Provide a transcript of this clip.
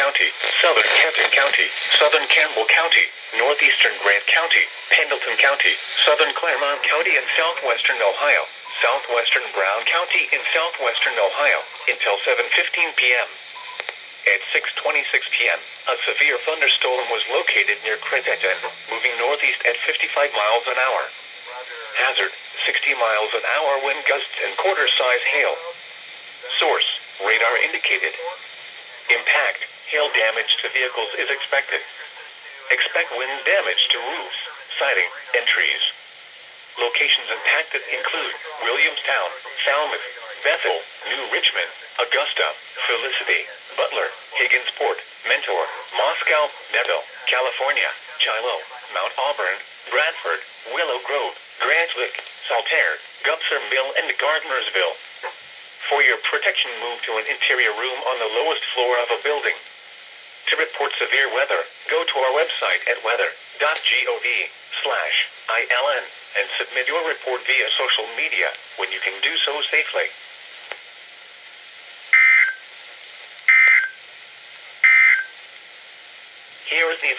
County, Southern Kenton County, Southern Campbell County, Northeastern Grant County, Pendleton County, Southern Claremont County, and Southwestern Ohio, Southwestern Brown County, in Southwestern Ohio, until 7:15 p.m. At 6:26 p.m., a severe thunderstorm was located near Credetton, moving northeast at 55 miles an hour. Hazard, 60 miles an hour wind gusts and quarter-size hail. Source, radar indicated. Impact, hail damage to vehicles is expected. Expect wind damage to roofs, siding, and trees. Locations impacted include Williamstown, Falmouth, Bethel, New Richmond, Augusta, Felicity, Butler, Higginsport, Mentor, Moscow, Neville, California, Shiloh, Mount Auburn, Bradford, Willow Grove, Grantwick, Saltaire, Gupser Mill, and Gardnersville. For your protection, move to an interior room on the lowest floor of a building. To report severe weather, go to our website at weather.gov/ILN and submit your report via social media when you can do so safely. Here is the